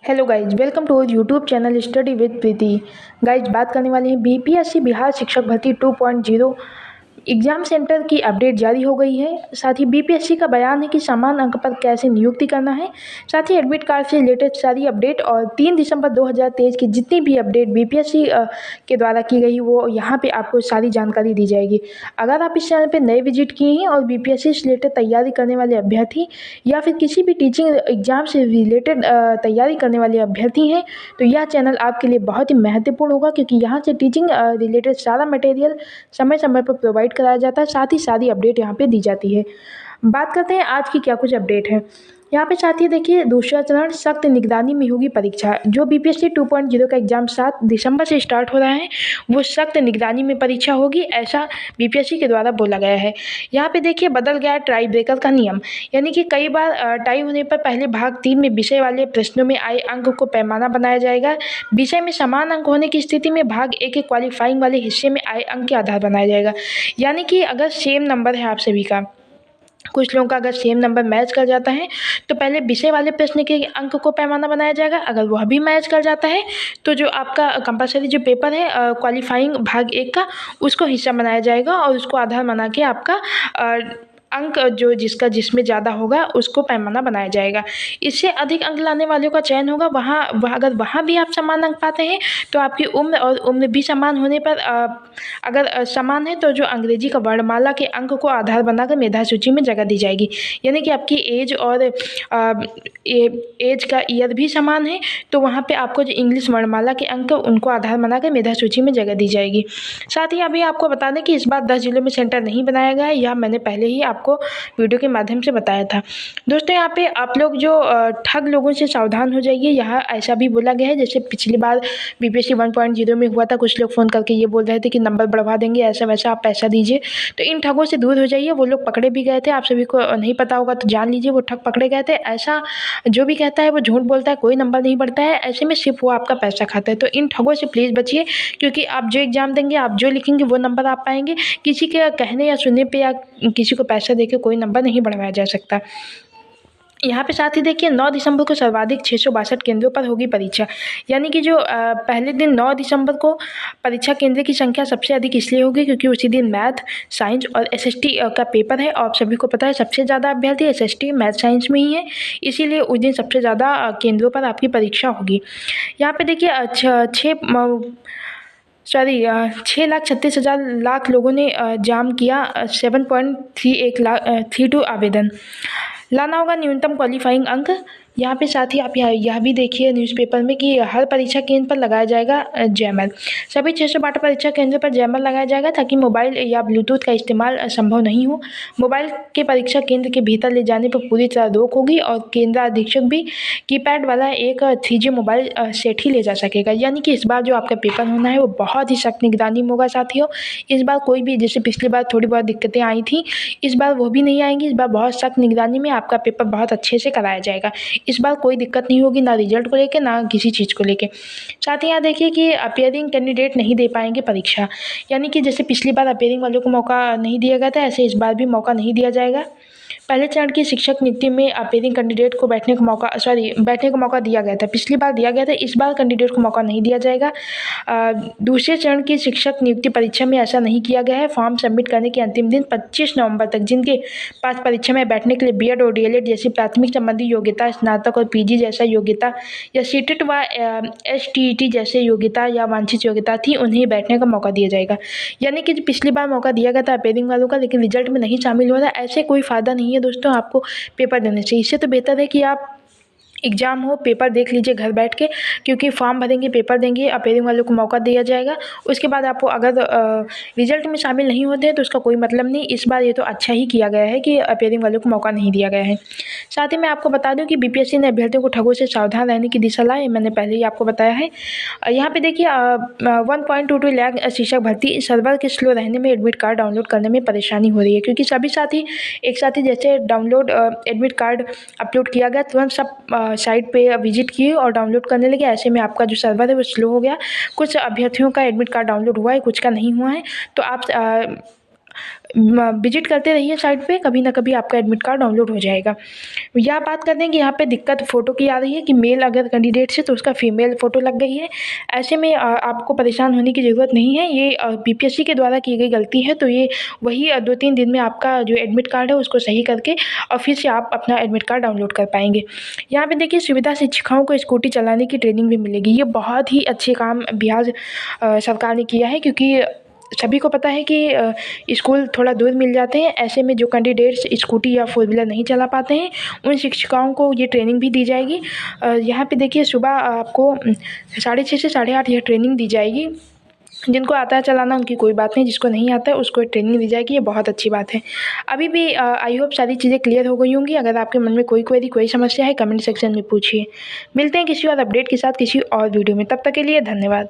Hello guys, welcome to YouTube channel study with Preeti. Guys, बात करने वाले हैं बीपीएससी बिहार शिक्षक भर्ती 2.0 एग्जाम सेंटर की अपडेट जारी हो गई है। साथ ही बीपीएससी का बयान है कि समान अंक पर कैसे नियुक्ति करना है। साथ ही एडमिट कार्ड से रिलेटेड सारी अपडेट और 3 दिसंबर 2023 की जितनी भी अपडेट बीपीएससी के द्वारा की गई वो यहाँ पे आपको सारी जानकारी दी जाएगी। अगर आप इस चैनल पे नए विजिट किए हैं और बीपीएससी से रिलेटेड तैयारी करने वाले अभ्यर्थी या फिर किसी भी टीचिंग एग्जाम से रिलेटेड तैयारी करने वाले अभ्यर्थी हैं, तो यह चैनल आपके लिए बहुत ही महत्वपूर्ण होगा, क्योंकि यहाँ से टीचिंग रिलेटेड सारा मटेरियल समय समय पर प्रोवाइड कराया जाता है। साथ ही सारी अपडेट यहाँ पे दी जाती है। बात करते हैं आज की क्या कुछ अपडेट है। यहाँ पे साथ ही देखिए, दूसरा चरण सख्त निगरानी में होगी परीक्षा। जो बीपीएससी 2.0 का एग्जाम 7 दिसंबर से स्टार्ट हो रहा है, वो सख्त निगरानी में परीक्षा होगी, ऐसा बीपीएससी के द्वारा बोला गया है। यहाँ पे देखिए, बदल गया टाई ब्रेकर का नियम, यानी कि कई बार टाई होने पर पहले भाग 3 में विषय वाले प्रश्नों में आए अंक को पैमाना बनाया जाएगा। विषय में समान अंक होने की स्थिति में भाग ए के क्वालिफाइंग वाले हिस्से में आए अंक के आधार बनाया जाएगा। यानी कि अगर सेम नंबर है आप सभी का, कुछ लोगों का अगर सेम नंबर मैच कर जाता है तो पहले विषय वाले प्रश्न के अंक को पैमाना बनाया जाएगा। अगर वह भी मैच कर जाता है तो जो आपका कंपलसरी जो पेपर है क्वालिफाइंग भाग 1 का, उसको हिस्सा बनाया जाएगा और उसको आधार बना के आपका अंक जो जिसमें ज़्यादा होगा उसको पैमाना बनाया जाएगा। इससे अधिक अंक लाने वालों का चयन होगा। अगर वहाँ भी आप समान अंक पाते हैं तो आपकी उम्र और उम्र भी समान होने पर अगर समान है तो जो अंग्रेजी का वर्णमाला के अंक को आधार बनाकर मेधा सूची में जगह दी जाएगी। यानी कि आपकी एज और एज का ईयर भी समान है, तो वहाँ पे आपको जो इंग्लिश वर्णमाला के अंक उनको आधार बनाकर मेधा सूची में जगह दी जाएगी। साथ ही अभी आपको बता दें कि इस बार 10 जिलों में सेंटर नहीं बनाया गया है। यह मैंने पहले ही आपको वीडियो के माध्यम से बताया था। दोस्तों, यहाँ पे आप लोग जो ठग लोगों से सावधान हो जाइए। यहाँ ऐसा भी बोला गया है, जैसे पिछली बार बीपीएससी 1.0 में हुआ था, कुछ लोग फ़ोन करके ये बोल रहे थे कि नंबर बढ़वा देंगे, ऐसा वैसा, आप पैसा दीजिए। तो इन ठगों से दूर हो जाइए। वो लोग पकड़े भी गए थे, आप सभी को नहीं पता होगा तो जान लीजिए, वो ठग पकड़े गए थे। ऐसा जो भी कहता है वो झूठ बोलता है, कोई नंबर नहीं बढ़ता है। ऐसे में सिर्फ वो आपका पैसा खाता है। तो इन ठगों से प्लीज़ बचिए, क्योंकि आप जो एग्ज़ाम देंगे, आप जो लिखेंगे वो नंबर आप पाएंगे। किसी के कहने या सुनने पे या किसी को पैसा देके कोई नंबर नहीं बढ़वाया जा सकता। यहाँ पे साथ ही देखिए, 9 दिसंबर को सर्वाधिक 662 केंद्रों पर होगी परीक्षा। यानी कि जो पहले दिन 9 दिसंबर को परीक्षा केंद्र की संख्या सबसे अधिक इसलिए होगी क्योंकि उसी दिन मैथ, साइंस और एसएसटी का पेपर है। और सभी को पता है सबसे ज़्यादा अभ्यर्थी एसएसटी, मैथ, साइंस में ही है, इसीलिए उस दिन सबसे ज़्यादा केंद्रों पर आपकी परीक्षा होगी। यहाँ पे देखिए, 6,36,000 लाख लोगों ने जाम किया 7.32 आवेदन। लाना होगा न्यूनतम क्वालिफाइंग अंक। यहाँ पे साथ ही आप यह भी देखिए न्यूज़पेपर में कि हर परीक्षा केंद्र पर लगाया जाएगा जैमर। सभी 662 परीक्षा केंद्र पर जैमर लगाया जाएगा ताकि मोबाइल या ब्लूटूथ का इस्तेमाल संभव नहीं हो। मोबाइल के परीक्षा केंद्र के भीतर ले जाने पर पूरी तरह रोक होगी और केंद्र अधीक्षक भी कीपैड वाला एक 3G मोबाइल सेट ही ले जा सकेगा। यानी कि इस बार जो आपका पेपर होना है वो बहुत ही सख्त निगरानी में होगा साथियों। इस बार कोई भी, जैसे पिछली बार थोड़ी बहुत दिक्कतें आई थी, इस बार वो भी नहीं आएंगी। इस बार बहुत सख्त निगरानी में आपका पेपर बहुत अच्छे से कराया जाएगा। इस बार कोई दिक्कत नहीं होगी, ना रिजल्ट को लेके ना किसी चीज़ को लेके। साथ ही यहाँ देखिए कि अपियरिंग कैंडिडेट नहीं दे पाएंगे परीक्षा। यानी कि जैसे पिछली बार अपियरिंग वालों को मौका नहीं दिया गया था, ऐसे इस बार भी मौका नहीं दिया जाएगा। पहले चरण की शिक्षक नियुक्ति में अपियरिंग कैंडिडेट को बैठने का मौका दिया गया था। पिछली बार दिया गया था, इस बार कैंडिडेट को मौका नहीं दिया जाएगा। दूसरे चरण की शिक्षक नियुक्ति परीक्षा में ऐसा नहीं किया गया है। फॉर्म सबमिट करने के अंतिम दिन 25 नवंबर तक जिनके पास परीक्षा में बैठने के लिए बीएड और डीएलएड जैसी प्राथमिक संबंधी योग्यता, स्नातक और पीजी जैसा योग्यता या सीटेट व एसटीईटी जैसे योग्यता या वांछित योग्यता थी, उन्हें बैठने का मौका दिया जाएगा। यानी कि पिछली बार मौका दिया गया था अपियरिंग वालों का, लेकिन रिजल्ट में नहीं शामिल हो रहा है। ऐसे कोई फ़ायदा नहीं है दोस्तों आपको पेपर देने से। इससे तो बेहतर है कि आप एग्ज़ाम हो, पेपर देख लीजिए घर बैठ के, क्योंकि फॉर्म भरेंगे, पेपर देंगे, अपियरिंग वालों को मौका दिया जाएगा। उसके बाद आपको अगर रिजल्ट में शामिल नहीं होते हैं तो उसका कोई मतलब नहीं। इस बार ये तो अच्छा ही किया गया है कि अपियरिंग वालों को मौका नहीं दिया गया है। साथ ही मैं आपको बता दूं कि बीपीएससी ने अभ्यर्थियों को ठगों से सावधान रहने की दिशा लाई, मैंने पहले ही आपको बताया है। यहाँ पे देखिए, 1.22 लाख शिक्षक भर्ती सर्वर के स्लो रहने में एडमिट कार्ड डाउनलोड करने में परेशानी हो रही है, क्योंकि सभी साथी एक साथ ही जैसे डाउनलोड एडमिट कार्ड अपलोड किया गया, तुरंत सब साइट पे विजिट किए और डाउनलोड करने लगे। ऐसे में आपका जो सर्वर है वो स्लो हो गया। कुछ अभ्यर्थियों का एडमिट कार्ड डाउनलोड हुआ है, कुछ का नहीं हुआ है। तो आप विजिट करते रहिए साइट पे, कभी ना कभी आपका एडमिट कार्ड डाउनलोड हो जाएगा। या बात करते हैं कि यहाँ पे दिक्कत फ़ोटो की आ रही है कि मेल अगर कैंडिडेट से तो उसका फीमेल फ़ोटो लग गई है। ऐसे में आपको परेशान होने की ज़रूरत नहीं है, ये बीपीएससी के द्वारा की गई गलती है। तो ये वही 2-3 दिन में आपका जो एडमिट कार्ड है उसको सही करके और फिर से आप अपना एडमिट कार्ड डाउनलोड कर पाएंगे। यहाँ पे देखिए सुविधा शिक्षिकाओं को स्कूटी चलाने की ट्रेनिंग भी मिलेगी। ये बहुत ही अच्छे काम बिहार सरकार ने किया है, क्योंकि सभी को पता है कि स्कूल थोड़ा दूर मिल जाते हैं। ऐसे में जो कैंडिडेट्स स्कूटी या फोर व्हीलर नहीं चला पाते हैं उन शिक्षिकाओं को ये ट्रेनिंग भी दी जाएगी। यहाँ पे देखिए सुबह आपको 6:30 से 8:30 यह ट्रेनिंग दी जाएगी। जिनको आता है चलाना उनकी कोई बात नहीं, जिसको नहीं आता है उसको ट्रेनिंग दी जाएगी। ये बहुत अच्छी बात है। अभी भी आई होप सारी चीज़ें क्लियर हो गई होंगी। अगर आपके मन में कोई क्वेरी कोई समस्या है कमेंट सेक्शन में पूछिए। मिलते हैं किसी और अपडेट के साथ किसी और वीडियो में, तब तक के लिए धन्यवाद।